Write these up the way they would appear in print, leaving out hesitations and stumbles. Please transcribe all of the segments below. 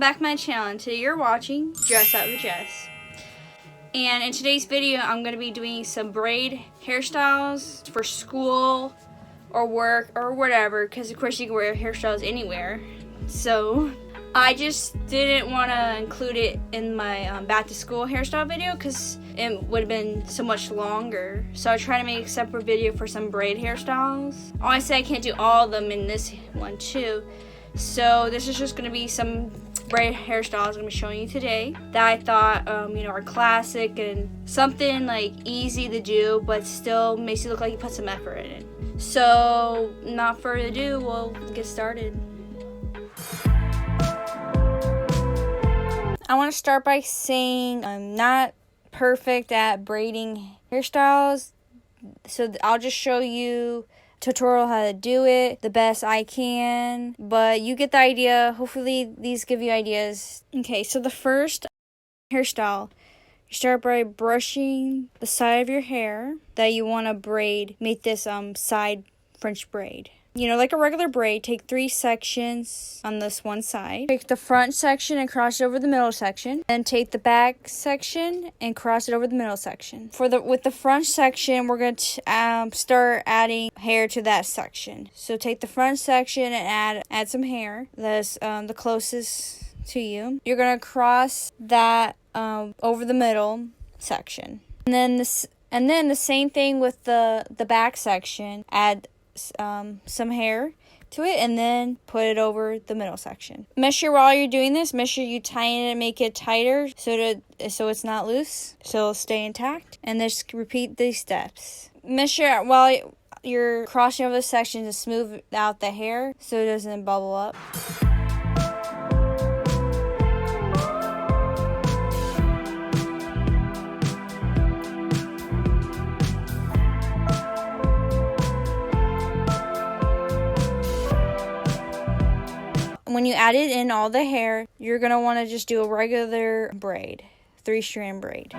back to my channel, and today you're watching Dress Up with Jess. And in today's video, I'm going to be doing some braid hairstyles for school or work or whatever, because of course you can wear hairstyles anywhere. So I just didn't want to include it in my back to school hairstyle video because it would have been so much longer. So I tried to make a separate video for some braid hairstyles. Honestly, I can't do all of them in this one too. So this is just going to be some braid hairstyles I'm going to be showing you today that I thought are classic and something like easy to do, but still makes you look like you put some effort in it. So not further ado, we'll get started. I want to start by saying I'm not perfect at braiding hairstyles, so I'll just show you tutorial how to do it the best I can, but you get the idea. Hopefully these give you ideas. Okay, so the first hairstyle, you start by brushing the side of your hair that you want to braid. Make this side French braid. You know, like a regular braid, take 3 sections on this one side. Take the front section and cross it over the middle section. Then take the back section and cross it over the middle section. With the front section, we're going to start adding hair to that section. So take the front section and add some hair. That's the closest to you. You're going to cross that over the middle section. And then the same thing with the back section. Add some hair to it and then put it over the middle section. Make sure while you're doing this, make sure you tighten it and make it tighter so it's not loose, so it'll stay intact. And just repeat these steps. Make sure while you're crossing over the section to smooth out the hair so it doesn't bubble up. When you added in all the hair, you're going to want to just do a regular braid, 3-strand braid.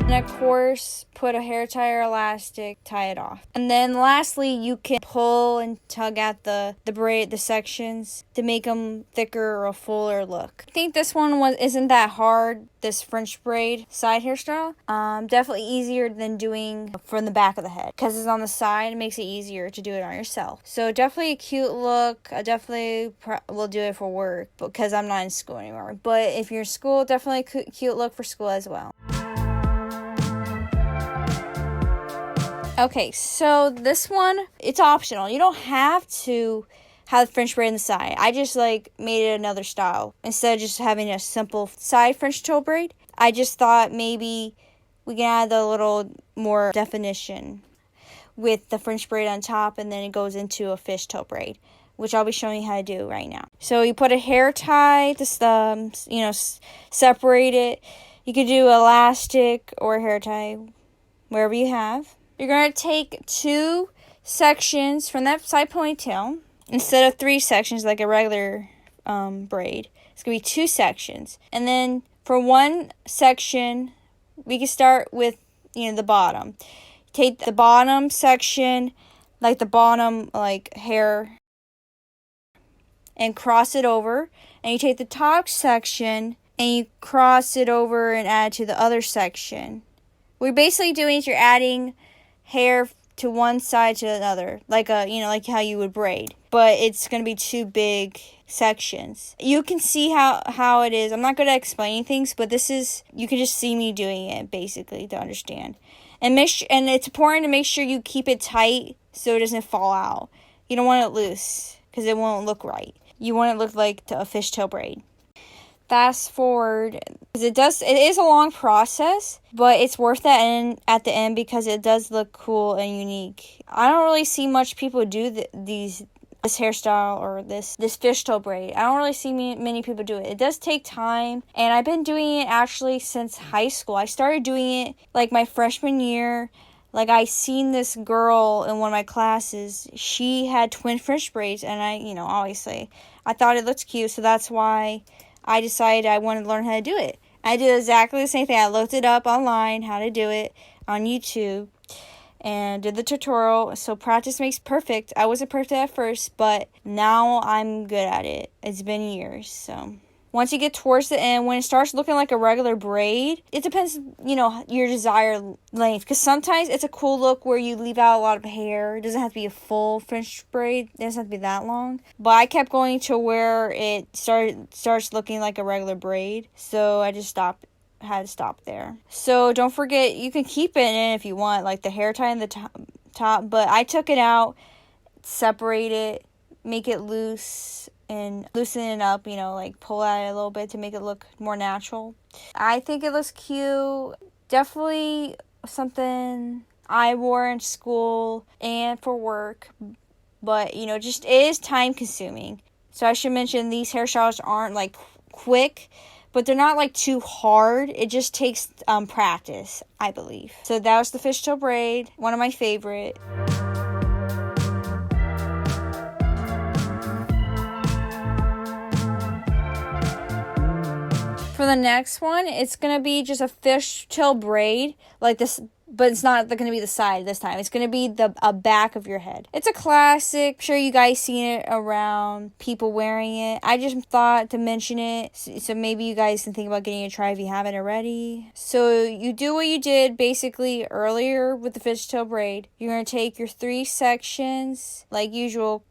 And of course, put a hair tie or elastic, tie it off. And then lastly, you can pull and tug at the braid, the sections, to make them thicker or a fuller look. I think this one isn't that hard, this French braid side hairstyle. Definitely easier than doing from the back of the head, because it's on the side. It makes it easier to do it on yourself. So definitely a cute look. I definitely will do it for work because I'm not in school anymore. But if you're in school, definitely a cute look for school as well. Okay, so this one, it's optional. You don't have to have the French braid on the side. I just made it another style. Instead of just having a simple side French toe braid, I just thought maybe we can add a little more definition with the French braid on top, and then it goes into a fishtail braid, which I'll be showing you how to do right now. So you put a hair tie to separate it. You could do elastic or hair tie, wherever you have. You're going to take 2 sections from that side ponytail. Instead of 3 sections like a regular braid, it's going to be 2 sections. And then for one section, we can start with, the bottom. Take the bottom section, like the bottom hair, and cross it over. And you take the top section and you cross it over and add it to the other section. What you're basically doing is you're adding hair to one side to another, like how you would braid, but it's going to be 2 big sections. You can see how it is. I'm not good at explaining things, but you can just see me doing it basically to understand. And it's important to make sure you keep it tight so it doesn't fall out. You don't want it loose because it won't look right. You want it to look like a fishtail braid. Fast forward, because it is a long process, but it's worth it at the end because it does look cool and unique. I don't really see much people do this hairstyle or this fishtail braid. I don't really see many people do it. It does take time, and I've been doing it actually since high school. I started doing it my freshman year. I seen this girl in one of my classes. She had twin French braids, and obviously I thought it looked cute, so that's why I decided I wanted to learn how to do it. I did exactly the same thing. I looked it up online, how to do it on YouTube. and did the tutorial. So practice makes perfect. I wasn't perfect at first, but now I'm good at it. It's been years. So once you get towards the end, when it starts looking like a regular braid, it depends, you know, your desired length. Because sometimes it's a cool look where you leave out a lot of hair. It doesn't have to be a full French braid. It doesn't have to be that long. But I kept going to where it starts looking like a regular braid. So I just had to stop there. So don't forget, you can keep it in if you want, like the hair tie in the top. But I took it out, separate it, make it loose, and loosen it up, you know, like pull at it a little bit to make it look more natural. I think it looks cute. Definitely something I wore in school and for work, but you know, just it is time consuming. So I should mention these hairstyles aren't like quick, but they're not like too hard. It just takes practice, I believe. So that was the fishtail braid, one of my favorite. For the next one, it's going to be just a fishtail braid like this, but it's not going to be the side this time. It's going to be the back of your head. It's a classic. I'm sure you guys seen it around, people wearing it. I just thought to mention it, so maybe you guys can think about getting a try if you haven't already. So you do what you did basically earlier with the fishtail braid. You're going to take your 3 sections like usual,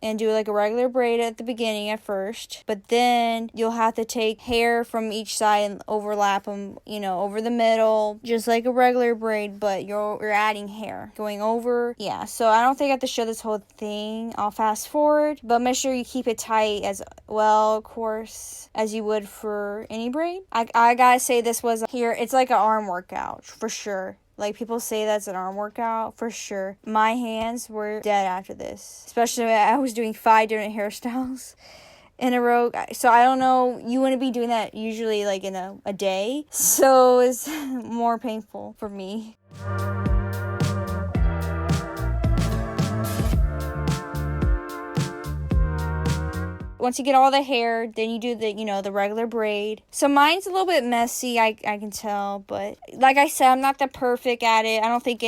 and do like a regular braid at the beginning at first, but then you'll have to take hair from each side and overlap them, you know, over the middle, just like a regular braid, but you're adding hair going over. Yeah, so I don't think I have to show this whole thing. I'll fast forward, but make sure you keep it tight as well, of course, as you would for any braid. I gotta say, this was here, it's like an arm workout for sure. Like, people say that's an arm workout, for sure. My hands were dead after this. Especially when I was doing 5 different hairstyles in a row. So, I don't know. You wouldn't be doing that usually, like, in a day. So, it's more painful for me. Once you get all the hair, then you do the, you know, the regular braid. So mine's a little bit messy, I can tell, but like I said, I'm not that perfect at it. I don't think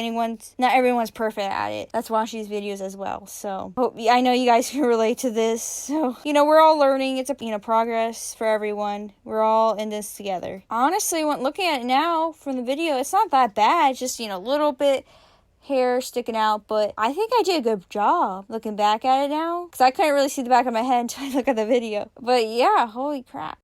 not everyone's perfect at it. That's why I watch these videos as well. So I know you guys can relate to this. So, you know, we're all learning. It's a, you know, progress for everyone. We're all in this together. Honestly, when looking at it now from the video, it's not that bad. It's just, you know, a little bit hair sticking out, but I think I did a good job looking back at it now, because I couldn't really see the back of my head until I look at the video. But yeah, holy crap.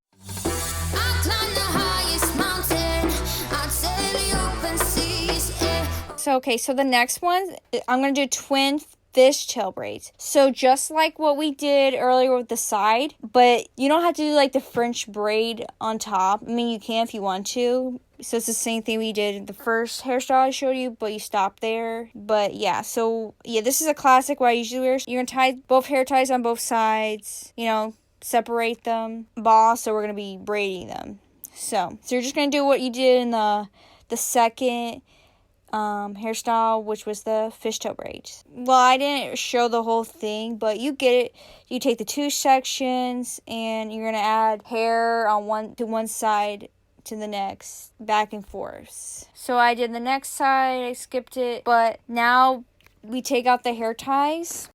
So okay, so the next one, I'm going to do twin fishtail braids. So just like what we did earlier with the side, but you don't have to do like the French braid on top. I mean, you can if you want to. So it's the same thing we did in the first hairstyle I showed you, but you stop there. But yeah, so yeah, this is a classic what I usually wear. You're going to tie both hair ties on both sides, you know, separate them. But also we're going to be braiding them. So you're just going to do what you did in the second hairstyle, which was the fishtail braids. Well, I didn't show the whole thing, but you get it. You take the 2 sections and you're going to add hair on one side to the next, back and forth. So I did the next side, I skipped it, but now we take out the hair ties.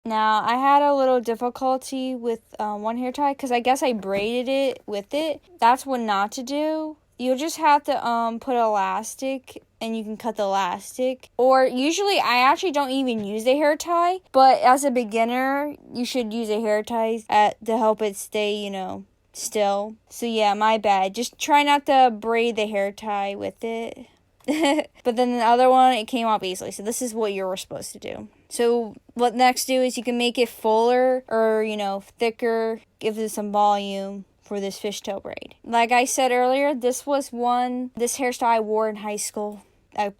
Now, I had a little difficulty with one hair tie because I guess I braided it with it. That's what not to do. You'll just have to put elastic, and you can cut the elastic. Or usually, I actually don't even use a hair tie. But as a beginner, you should use a hair tie to help it stay, you know, still. So yeah, my bad. Just try not to braid the hair tie with it. But then the other one, it came off easily. So this is what you were supposed to do. So what next do is you can make it fuller or, you know, thicker. Give it some volume for this fishtail braid. Like I said earlier, this hairstyle I wore in high school.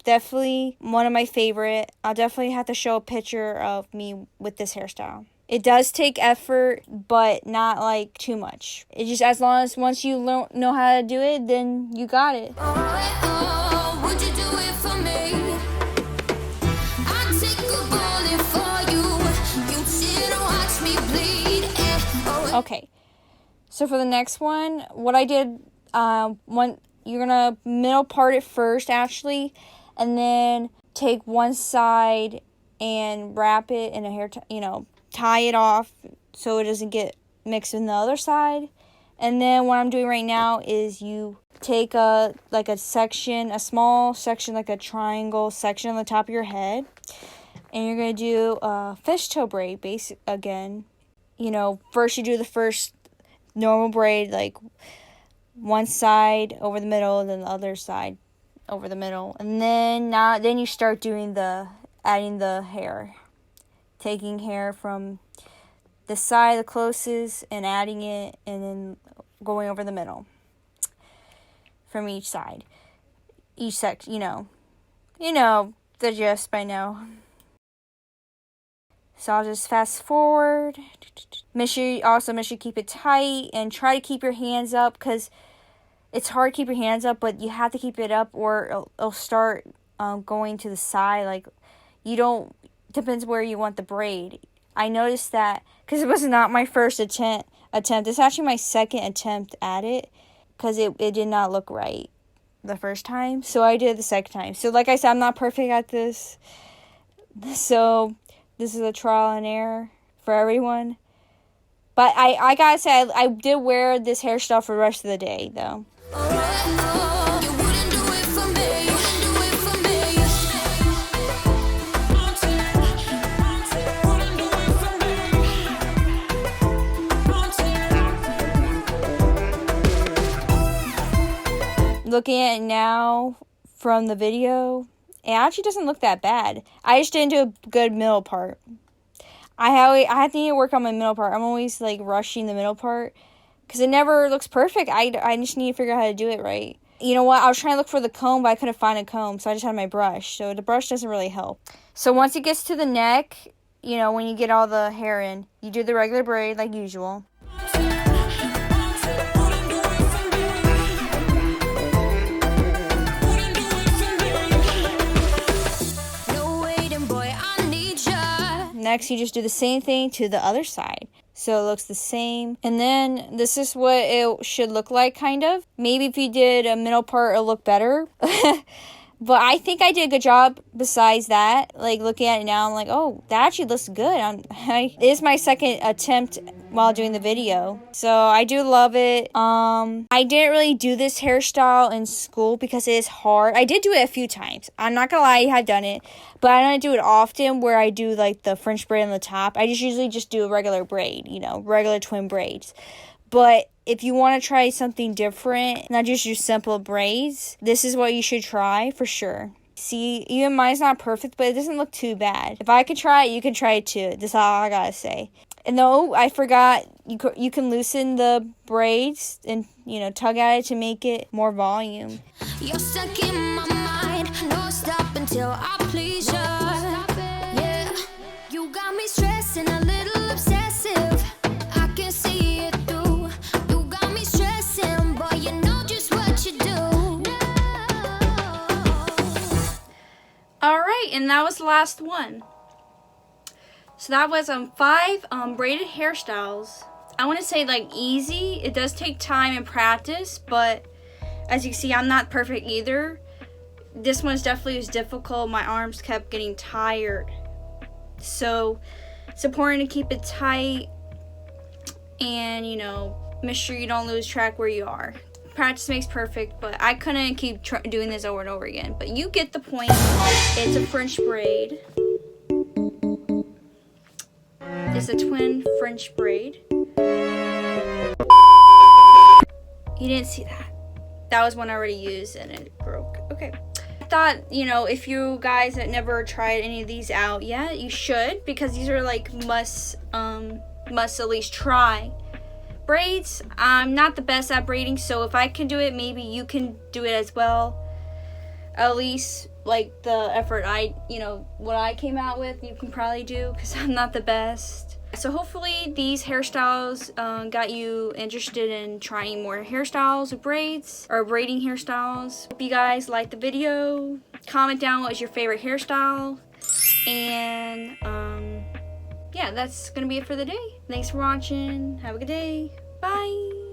Definitely one of my favorite. I'll definitely have to show a picture of me with this hairstyle. It does take effort, but not like too much. It just, as long as once you know how to do it, then you got it. Would you do it for me? Okay, so for the next one, what I did, you're gonna middle part it first, actually, and then take one side and wrap it in a hair, tie it off so it doesn't get mixed in the other side. And then what I'm doing right now is you take a small section, like a triangle section on the top of your head, and you're gonna do a fishtail braid again. First you do the first normal braid, like one side over the middle, then the other side over the middle, and then you start doing adding the hair, taking hair from the side the closest and adding it, and then going over the middle from each side, each section. The gist by now. So I'll just fast forward. Make sure you keep it tight and try to keep your hands up, because it's hard to keep your hands up, but you have to keep it up or it'll start going to the side. Depends where you want the braid. I noticed that because it was not my first attempt. It's actually my second attempt at it, because it did not look right the first time. So I did it the second time. So like I said, I'm not perfect at this. So this is a trial and error for everyone. But I gotta say, I did wear this hairstyle for the rest of the day, though. Looking at it now from the video, it actually doesn't look that bad. I just didn't do a good middle part. I have to need to work on my middle part. I'm always rushing the middle part because it never looks perfect. I just need to figure out how to do it right. You know what? I was trying to look for the comb, but I couldn't find a comb, so I just had my brush. So the brush doesn't really help. So once it gets to the neck, when you get all the hair in, you do the regular braid like usual. Next, you just do the same thing to the other side, so it looks the same. And then this is what it should look like, kind of. Maybe if you did a middle part, it'll look better. But I think I did a good job besides that. Looking at it now, I'm like, oh, that actually looks good. It is my second attempt while doing the video. So I do love it. I didn't really do this hairstyle in school because it is hard. I did do it a few times. I'm not gonna lie, I have done it. But I don't do it often where I do the French braid on the top. I usually just do a regular braid, regular twin braids. But if you want to try something different, not just your simple braids, this is what you should try for sure. See, even mine's not perfect, but it doesn't look too bad. If I could try it, you can try it too. That's all I gotta say. And though I forgot, you can loosen the braids and, tug at it to make it more volume. You're stuck in my mind, no stop until I please you. Yeah, you got me stressing, a little obsessive. I can see it through. You got me stressing, boy, you know just what you do. Alright, and that was the last one. So that was 5 braided hairstyles. I want to say easy. It does take time and practice, but as you can see, I'm not perfect either. This one's definitely was difficult. My arms kept getting tired. So it's important to keep it tight and, make sure you don't lose track where you are. Practice makes perfect, but I couldn't keep doing this over and over again. But you get the point. It's a French braid. It's a twin French braid. You didn't see that. That was one I already used and it broke. Okay. I thought, if you guys have never tried any of these out yet, you should, because these are must at least try. Braids, I'm not the best at braiding, so if I can do it, maybe you can do it as well. At least the effort what I came out with, you can probably do, because I'm not the best. So hopefully these hairstyles got you interested in trying more hairstyles with braids or braiding hairstyles. Hope you guys liked the video. Comment down what was your favorite hairstyle, and yeah, that's gonna be it for the day. Thanks for watching. Have a good day. Bye.